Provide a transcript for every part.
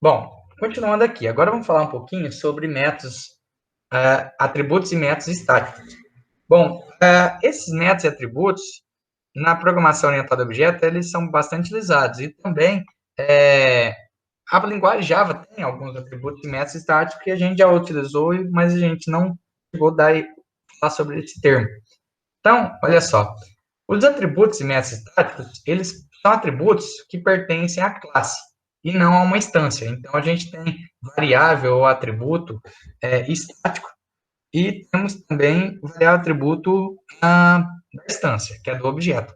Bom, continuando aqui, agora vamos falar um pouquinho sobre métodos, atributos e métodos estáticos. Bom, esses métodos e atributos, na programação orientada a objeto, eles são bastante utilizados. E também, a linguagem Java tem alguns atributos e métodos estáticos que a gente já utilizou, mas a gente não chegou a falar sobre esse termo. Então, olha só, os atributos e métodos estáticos, eles são atributos que pertencem à classe e não a uma instância. Então, a gente tem variável ou atributo estático e temos também variável atributo da instância, que é do objeto.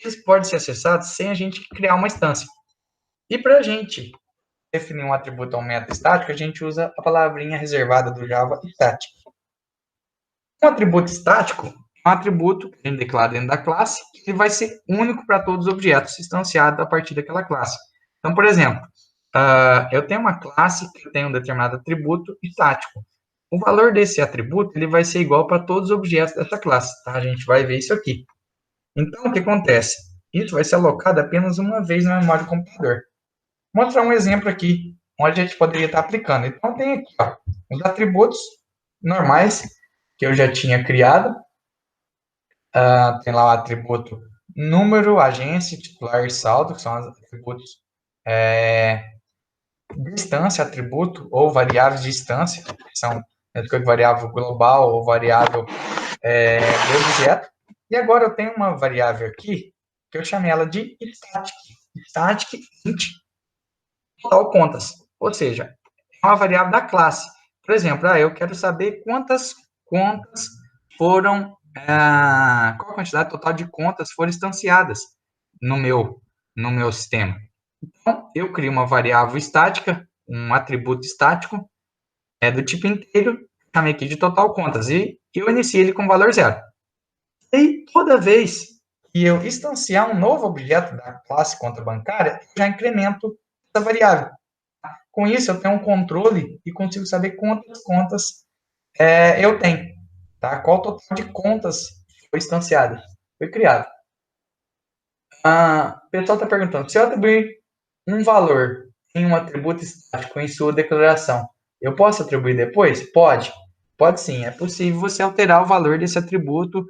Eles podem ser acessados sem a gente criar uma instância. E para a gente definir um atributo ou um método estático, a gente usa a palavrinha reservada do Java, static. Um atributo estático é um atributo que a gente declara dentro da classe, que vai ser único para todos os objetos instanciados a partir daquela classe. Então, por exemplo, eu tenho uma classe que tem um determinado atributo estático. O valor desse atributo ele vai ser igual para todos os objetos dessa classe. Tá? A gente vai ver isso aqui. Então, o que acontece? Isso vai ser alocado apenas uma vez na memória do computador. Vou mostrar um exemplo aqui, onde a gente poderia estar aplicando. Então, tem aqui os atributos normais que eu já tinha criado. Tem lá o atributo número, agência, titular e saldo, que são os atributos distância, atributo ou variáveis de distância, que são variável global ou variável do objeto. E agora eu tenho uma variável aqui, que eu chamei ela de static int total contas, ou seja, é uma variável da classe. Por exemplo, eu quero saber quantas contas foram, qual a quantidade total de contas foram instanciadas no meu sistema. Então, eu crio uma variável estática, um atributo estático, do tipo inteiro, chamei aqui de total contas, e eu iniciei ele com valor 0. E toda vez que eu instanciar um novo objeto da classe conta bancária, eu já incremento essa variável. Com isso, eu tenho um controle e consigo saber quantas contas eu tenho. Tá? Qual o total de contas foi instanciada, foi criado. O pessoal está perguntando, se eu atribuir um valor em um atributo estático em sua declaração, eu posso atribuir depois? Pode. Pode sim. É possível você alterar o valor desse atributo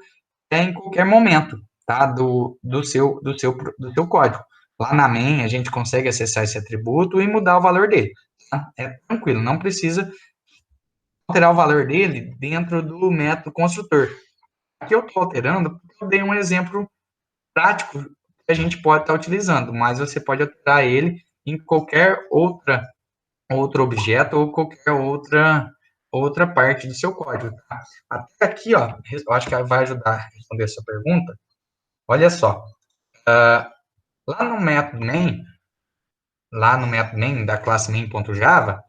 em qualquer momento, tá? Do seu código. Lá na main, a gente consegue acessar esse atributo e mudar o valor dele. Tá? É tranquilo, não precisa alterar o valor dele dentro do método construtor. Aqui eu estou alterando porque eu dei um exemplo prático que a gente pode estar utilizando, mas você pode alterar ele em qualquer outro objeto ou qualquer outra parte do seu código. Tá? Até aqui, eu acho que vai ajudar a responder a sua pergunta. Olha só, lá no método main da classe main.java,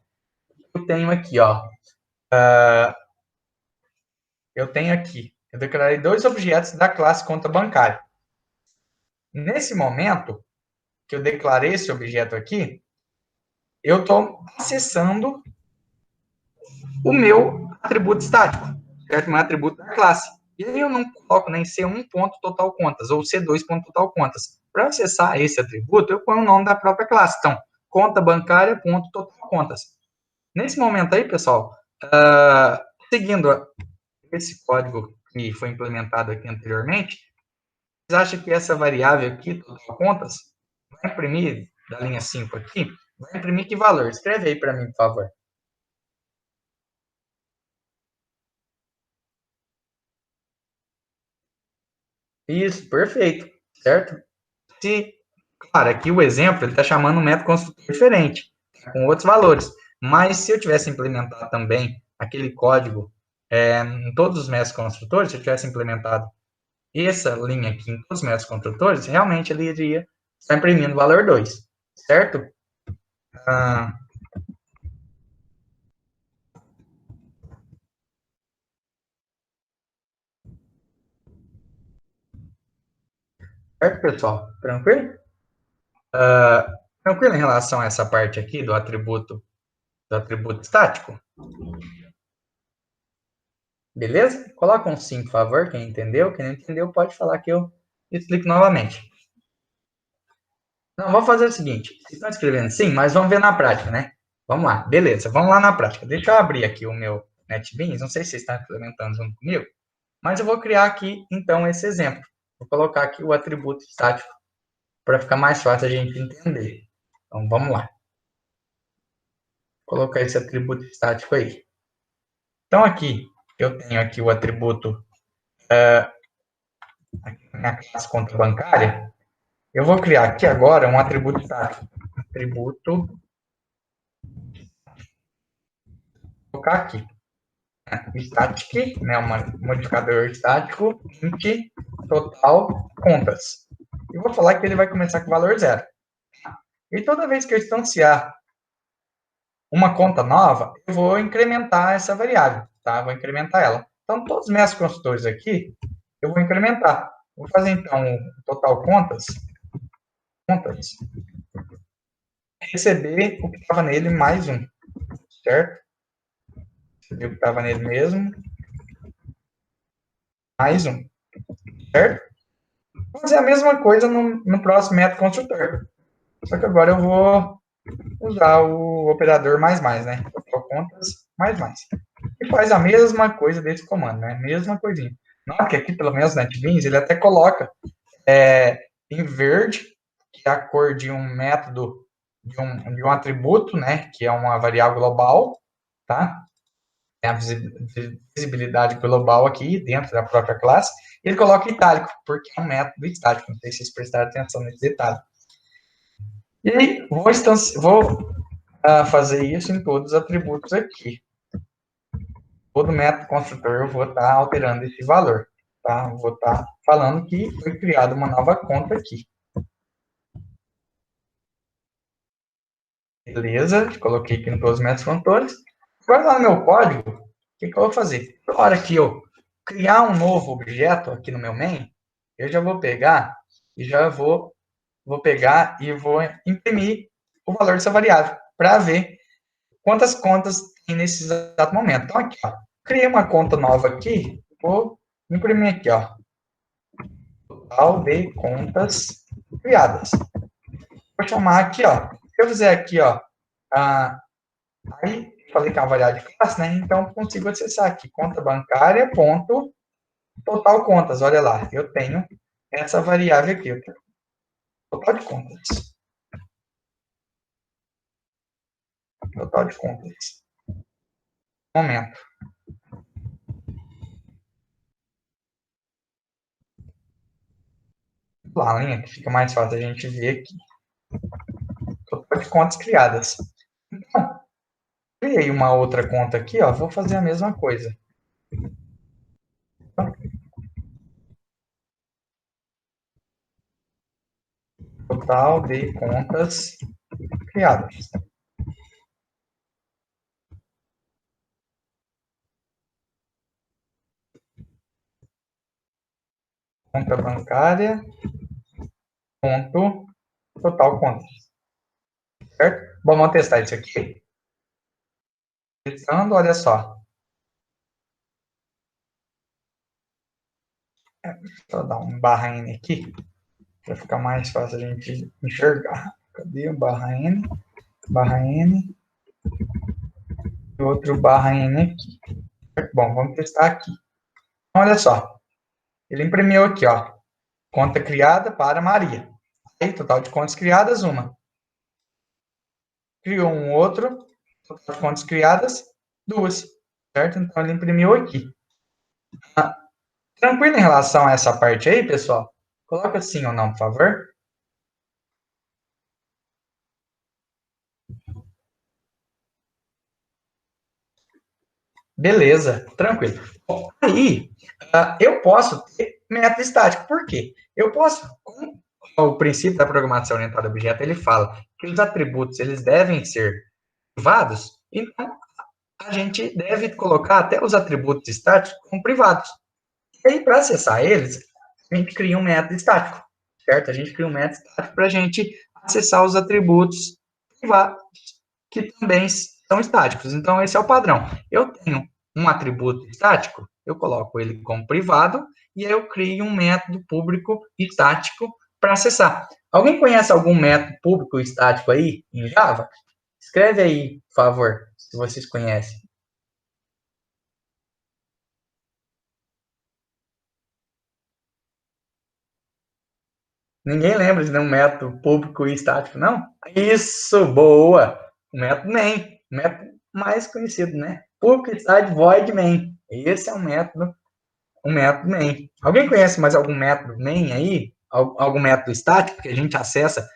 eu tenho aqui, eu declarei dois objetos da classe conta bancária. Nesse momento que eu declarei esse objeto aqui, eu estou acessando o meu atributo estático, certo? O meu atributo da classe. E aí eu não coloco nem C1.totalcontas ou C2.totalcontas. Para acessar esse atributo, eu ponho o nome da própria classe. Então, conta bancária.totalcontas. Nesse momento aí, pessoal, seguindo esse código que foi implementado aqui anteriormente, vocês acham que essa variável aqui, totalcontas, vai imprimir, da linha 5 aqui, vai imprimir que valor? Escreve aí para mim, por favor. Isso, perfeito, certo? Se, claro, aqui o exemplo, ele está chamando um método construtor diferente, com outros valores. Mas se eu tivesse implementado também aquele código em todos os métodos construtores, se eu tivesse implementado essa linha aqui em todos os métodos construtores, realmente ele iria estar imprimindo o valor 2, certo? Ah, certo, pessoal? Tranquilo? Tranquilo em relação a essa parte aqui do atributo estático? Beleza? Coloca um sim, por favor, quem entendeu. Quem não entendeu, pode falar que eu explico novamente. Não, vamos fazer o seguinte. Vocês estão escrevendo sim, mas vamos ver na prática, né? Vamos lá, beleza, vamos lá na prática. Deixa eu abrir aqui o meu NetBeans, não sei se vocês estão implementando junto comigo, mas eu vou criar aqui, então, esse exemplo. Vou colocar aqui o atributo estático para ficar mais fácil a gente entender. Então, vamos lá. Vou colocar esse atributo estático aí. Então, aqui, eu tenho aqui o atributo na classe conta bancária. Eu vou criar aqui agora um atributo estático. Atributo. Vou colocar aqui. Static, né, um modificador estático, int total contas. E vou falar que ele vai começar com valor 0. E toda vez que eu instanciar uma conta nova, eu vou incrementar essa variável, tá? Vou incrementar ela. Então, todos os meus construtores aqui, eu vou incrementar. Vou fazer, então, o total contas, receber o que estava nele mais um, certo? Receber o que estava nele mesmo, mais um, certo? Vou fazer a mesma coisa no próximo método construtor. Só que agora eu vou usar o operador mais, né? Total contas, mais. E faz a mesma coisa desse comando, né? Mesma coisinha. Nota que aqui, pelo menos, NetBeans, ele até coloca em verde, que é a cor de um método, de um atributo, né? Que é uma variável global, tá? Tem a visibilidade global aqui dentro da própria classe. E ele coloca itálico, porque é um método estático. Não sei se vocês prestaram atenção nesse detalhe. E aí, vou fazer isso em todos os atributos aqui. Todo método construtor eu vou estar alterando esse valor. Tá? Vou estar falando que foi criada uma nova conta aqui. Beleza, coloquei aqui em todos os métodos construtores. Agora, lá no meu código, o que eu vou fazer? Na hora que eu criar um novo objeto aqui no meu main, eu já vou pegar e pegar e vou imprimir o valor dessa variável para ver quantas contas tem nesse exato momento. Então, aqui, ó, criei uma conta nova aqui, vou imprimir aqui, ó, total de contas criadas. Vou chamar aqui, ó, se eu fizer aqui, ó, aí falei que é uma variável de classe, né? Então, consigo acessar aqui, conta bancária, ponto, total contas, olha lá, eu tenho essa variável aqui, total de contas. Total de contas. Momento. Lá, a linha que fica mais fácil a gente ver aqui. Total de contas criadas. Então, criei uma outra conta aqui, ó, vou fazer a mesma coisa. Total de contas criadas. Conta bancária, ponto, total contas. Certo? Bom, vamos testar isso aqui. Testando, olha só. Deixa eu dar um barra N aqui, para ficar mais fácil a gente enxergar. Cadê o barra N? Barra N. E outro barra N aqui. Bom, vamos testar aqui. Então, olha só. Ele imprimiu aqui, ó. Conta criada para Maria. Aí, total de contas criadas, uma. Criou um outro. Total de contas criadas, duas. Certo? Então, ele imprimiu aqui. Tranquilo em relação a essa parte aí, pessoal? Coloca sim ou não, por favor. Beleza, tranquilo. Bom, aí, eu posso ter método estático. Por quê? Eu posso, com o princípio da programação orientada a objeto, ele fala que os atributos eles devem ser privados, então a gente deve colocar até os atributos estáticos como privados. E aí, para acessar eles, a gente cria um método estático, certo? A gente cria um método estático para a gente acessar os atributos privados, que também são estáticos. Então, esse é o padrão. Eu tenho um atributo estático, eu coloco ele como privado, e aí eu crio um método público estático para acessar. Alguém conhece algum método público estático aí em Java? Escreve aí, por favor, se vocês conhecem. Ninguém lembra de nenhum método público e estático, não? Isso, boa! O método main, o método mais conhecido, né? Público, estático, void, main. Esse é um método main. Alguém conhece mais algum método main aí? Algum método estático que a gente acessa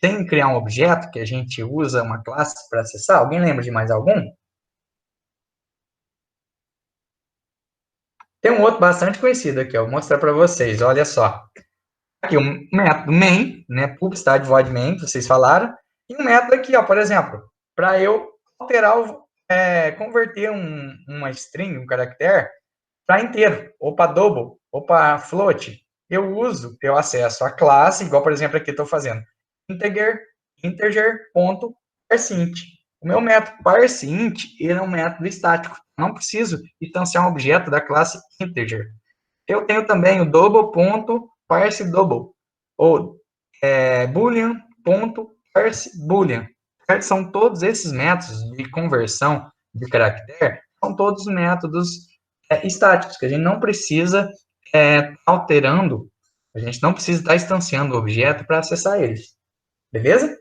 sem criar um objeto, que a gente usa uma classe para acessar? Alguém lembra de mais algum? Tem um outro bastante conhecido aqui, ó, vou mostrar para vocês, olha só. Aqui um método main, né, publicidade void main, que vocês falaram, e um método aqui, ó, por exemplo, para eu alterar, converter uma string, um caractere, para inteiro, ou para double, ou para float. Eu acesso a classe, igual, por exemplo, aqui estou fazendo, integer.parseInt. O meu método parseInt, ele é um método estático. Não preciso instanciar um objeto da classe integer. Eu tenho também o double.parseDouble, ou boolean.parseBoolean. São todos esses métodos de conversão de caractere, são todos métodos estáticos, que a gente não precisa alterando, a gente não precisa estar instanciando o objeto para acessar eles. Beleza?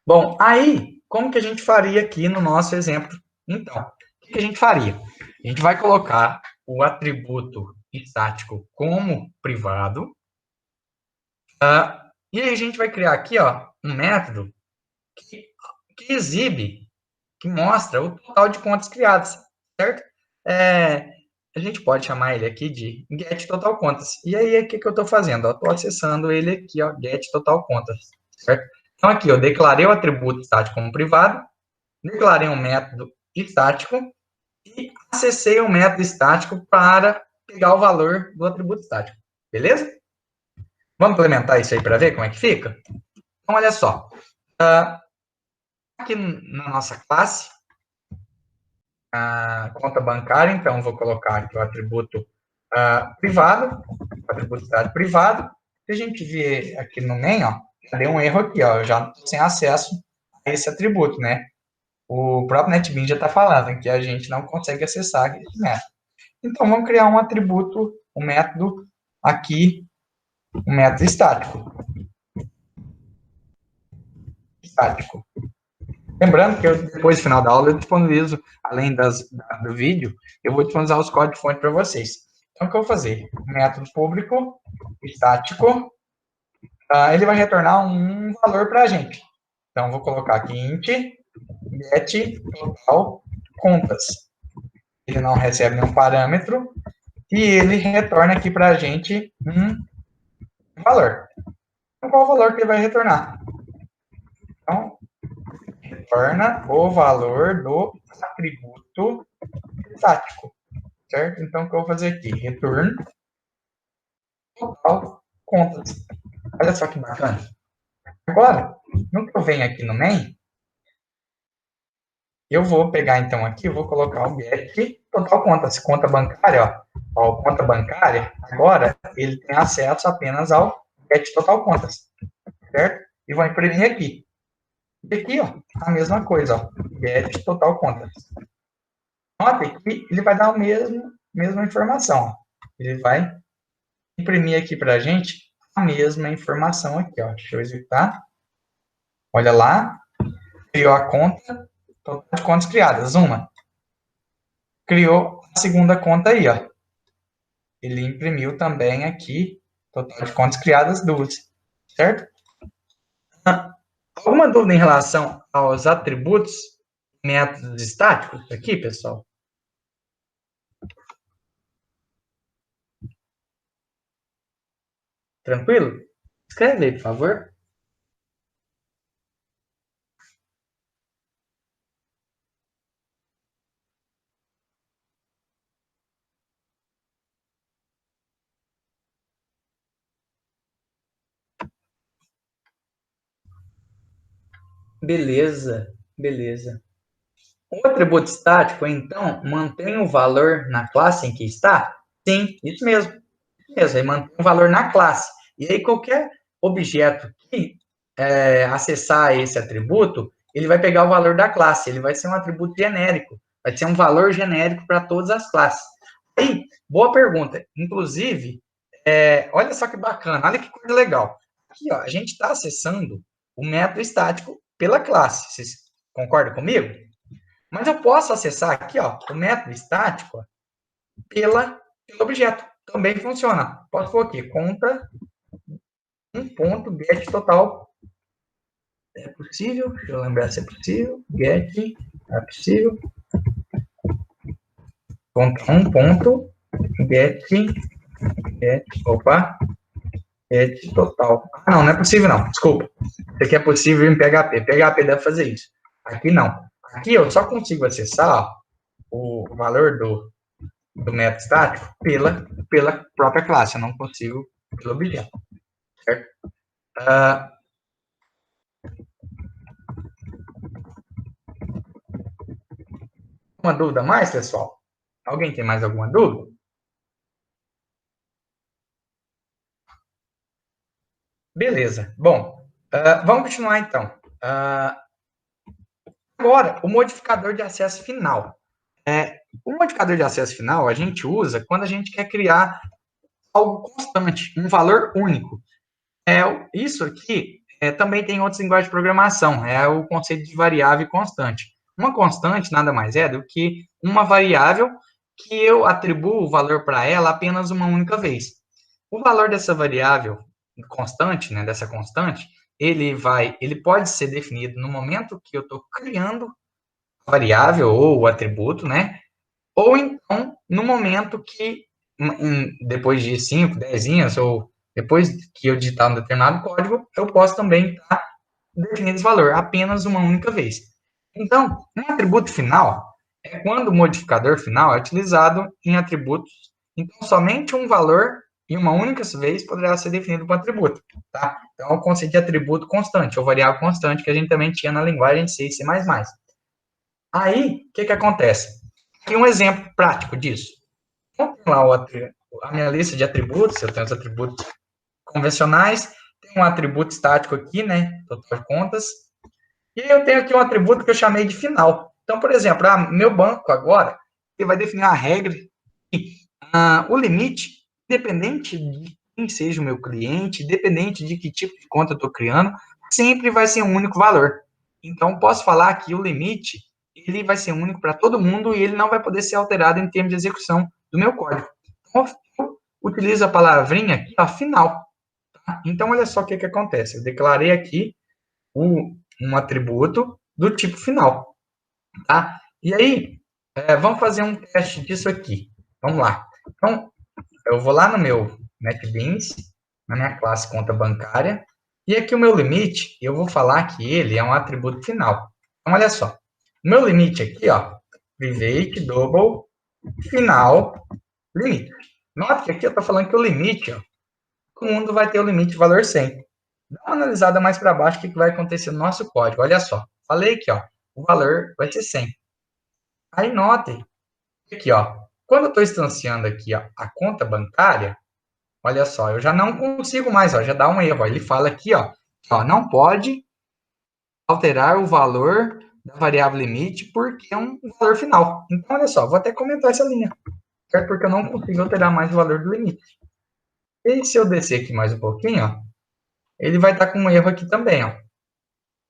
Bom, aí, como que a gente faria aqui no nosso exemplo? Então, o que a gente faria? A gente vai colocar o atributo estático como privado, e aí a gente vai criar aqui, ó, um método que exibe, que mostra o total de contas criadas, certo? A gente pode chamar ele aqui de getTotalContas. E aí, o que eu estou fazendo? Estou acessando ele aqui, ó, getTotalContas, certo? Então, aqui, eu declarei o atributo estático como privado, declarei um método estático e acessei um método estático para pegar o valor do atributo estático. Beleza? Vamos implementar isso aí para ver como é que fica? Então, olha só. Aqui na nossa classe, a conta bancária, então, vou colocar aqui o atributo privado, o atributo estático privado. Se a gente ver aqui no main, ó, deu um erro aqui, ó, eu já estou sem acesso a esse atributo, né? O próprio NetBeans já está falando que a gente não consegue acessar esse método. Então, vamos criar um atributo, um método aqui, um método estático. Estático. Lembrando que depois do final da aula, eu disponibilizo, além do vídeo, eu vou disponibilizar os códigos de fonte para vocês. Então, o que eu vou fazer? Método público, estático, ele vai retornar um valor para a gente. Então, vou colocar aqui int get total contas. Ele não recebe nenhum parâmetro e ele retorna aqui para a gente um valor. Então, qual o valor que ele vai retornar? Então, retorna o valor do atributo estático, certo? Então, o que eu vou fazer aqui? Return total contas. Olha só que bacana. Agora, no que eu venho aqui no main, eu vou pegar, então, aqui, eu vou colocar o get total contas. Conta bancária, ó, conta bancária, agora, ele tem acesso apenas ao get total contas, certo? E vou imprimir aqui. E aqui, ó, a mesma coisa, ó, get total contas. Note que ele vai dar a mesma informação. Ó. Ele vai imprimir aqui para a gente a mesma informação aqui, ó. Deixa eu executar. Olha lá, criou a conta, total de contas criadas, uma. Criou a segunda conta aí, ó. Ele imprimiu também aqui, total de contas criadas, duas, certo? Alguma dúvida em relação aos atributos, métodos estáticos aqui, pessoal? Tranquilo? Escreve aí, por favor. Beleza, beleza. O atributo estático, então, mantém o valor na classe em que está? Sim, isso mesmo. Isso mesmo, ele mantém o valor na classe. E aí, qualquer objeto que acessar esse atributo, ele vai pegar o valor da classe, ele vai ser um atributo genérico, vai ser um valor genérico para todas as classes. E, boa pergunta, inclusive, olha só que bacana, olha que coisa legal. Aqui, ó, a gente está acessando o método estático pela classe, vocês concordam comigo? Mas eu posso acessar aqui, ó, o método estático pelo objeto, também funciona. Posso pôr aqui, conta get total. É possível? Deixa eu lembrar se é possível. Get, é possível. Conta get, get total. Ah, não é possível não, desculpa. Isso aqui é possível em PHP. PHP deve fazer isso. Aqui não. Aqui eu só consigo acessar ó, o valor do método estático pela própria classe. Eu não consigo pelo objeto. Certo? Uma dúvida mais, pessoal? Alguém tem mais alguma dúvida? Beleza. Bom, vamos continuar então. Agora, o modificador de acesso final. O modificador de acesso final a gente usa quando a gente quer criar algo constante, um valor único. Isso aqui também tem outras linguagens de programação, é o conceito de variável constante. Uma constante nada mais é do que uma variável que eu atribuo o valor para ela apenas uma única vez. O valor dessa variável constante, né, dessa constante, ele pode ser definido no momento que eu estou criando a variável ou o atributo, né? Ou então no momento que, depois de 5, 10 linhas, ou depois que eu digitar um determinado código, eu posso também estar definindo esse valor apenas uma única vez. Então, um atributo final é quando o modificador final é utilizado em atributos. Então, somente um valor em uma única vez poderá ser definido como atributo. Tá? Então, é o conceito de atributo constante, ou variável constante, que a gente também tinha na linguagem C e C++. Aí, o que acontece? Aqui um exemplo prático disso. Eu tenho lá a minha lista de atributos, eu tenho os atributos convencionais, tem um atributo estático aqui, né, total de contas, e eu tenho aqui um atributo que eu chamei de final. Então, por exemplo, meu banco agora, ele vai definir a regra e o limite, independente de quem seja o meu cliente, independente de que tipo de conta eu estou criando, sempre vai ser um único valor. Então, posso falar que o limite, ele vai ser único para todo mundo e ele não vai poder ser alterado em termos de execução do meu código. Então, eu utilizo a palavrinha aqui, ó, final. Tá? Então, olha só o que acontece. Eu declarei aqui um atributo do tipo final. Tá? E aí, vamos fazer um teste disso aqui. Vamos lá. Então, eu vou lá no meu NetBeans, na minha classe conta bancária, e aqui o meu limite, eu vou falar que ele é um atributo final. Então, olha só. O meu limite aqui, ó, private double final limite. Note que aqui eu estou falando que o limite, ó, todo mundo vai ter o limite de valor 100. Dá uma analisada mais para baixo, o que vai acontecer no nosso código. Olha só. Falei que ó, o valor vai ser 100. Aí notem aqui, ó, quando eu estou instanciando aqui ó, a conta bancária, olha só, eu já não consigo mais, ó, já dá um erro. Ó, ele fala aqui, ó, não pode alterar o valor da variável limite porque é um valor final. Então, olha só, vou até comentar essa linha, certo? Porque eu não consigo alterar mais o valor do limite. E se eu descer aqui mais um pouquinho, ó, ele vai estar com um erro aqui também, ó.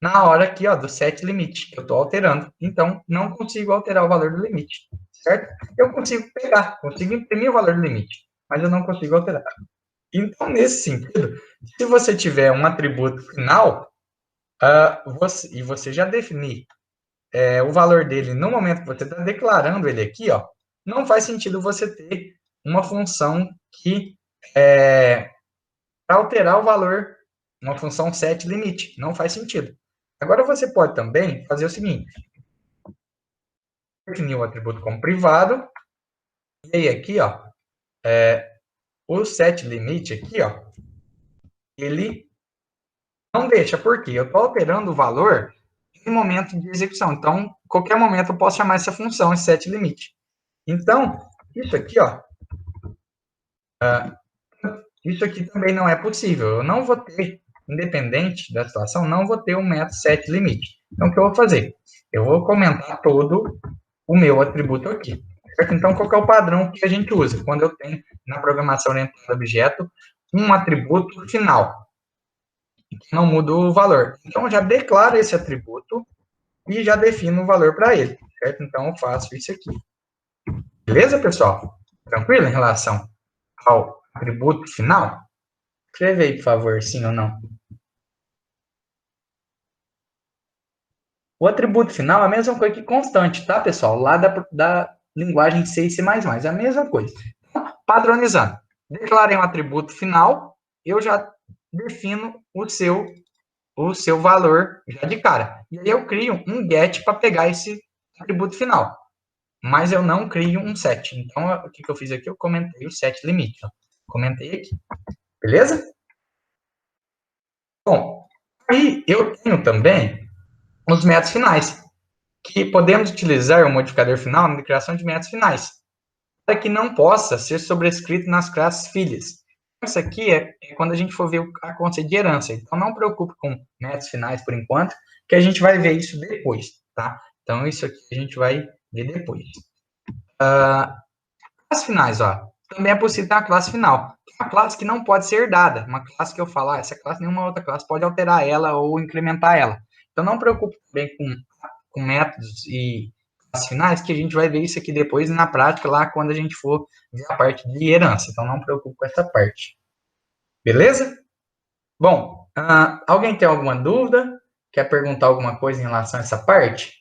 Na hora aqui, ó, do set limite, que eu estou alterando. Então, não consigo alterar o valor do limite, certo? Eu consigo pegar, consigo imprimir o valor do limite, mas eu não consigo alterar. Então, nesse sentido, se você tiver um atributo final, e você já definir o valor dele no momento que você está declarando ele aqui, ó, não faz sentido você ter uma função que para alterar o valor, uma função set limite. Não faz sentido. Agora você pode também fazer o seguinte: definir o atributo como privado, e aí aqui, ó, o set limite aqui, ó, ele não deixa, porque eu estou alterando o valor em momento de execução. Então, qualquer momento eu posso chamar essa função, esse set limite. Então, isso aqui, ó, isso aqui também não é possível. Eu não vou ter independente da situação, não vou ter um método setLimit. Então, o que eu vou fazer? Eu vou comentar todo o meu atributo aqui. Certo? Então, qual que é o padrão que a gente usa quando eu tenho na programação orientada a objeto um atributo final, que não muda o valor. Então, eu já declaro esse atributo e já defino o valor para ele. Certo? Então, eu faço isso aqui. Beleza, pessoal? Tranquilo em relação ao atributo final? Escreve aí, por favor, sim ou não. O atributo final é a mesma coisa que constante, tá, pessoal? Lá da linguagem C e C++, é a mesma coisa. Padronizando. Declarei um atributo final, eu já defino o seu valor já de cara. E aí eu crio um get para pegar esse atributo final. Mas eu não crio um set. Então, o que eu fiz aqui? Eu comentei o setLimit. Comentei aqui. Beleza? Bom, aí eu tenho também os métodos finais, que podemos utilizar o modificador final na criação de métodos finais, para que não possa ser sobrescrito nas classes filhas. Isso aqui é quando a gente for ver a conceito de herança. Então, não preocupe com métodos finais por enquanto, que a gente vai ver isso depois, tá? Então, isso aqui a gente vai ver depois. Classes finais, ó. Também é possível ter uma classe final. Uma classe que não pode ser dada. Uma classe que eu falar, essa classe, nenhuma outra classe pode alterar ela ou incrementar ela. Então, não preocupe também com métodos e classes finais, que a gente vai ver isso aqui depois na prática, lá quando a gente for ver a parte de herança. Então, não preocupe com essa parte. Beleza? Bom, alguém tem alguma dúvida? Quer perguntar alguma coisa em relação a essa parte?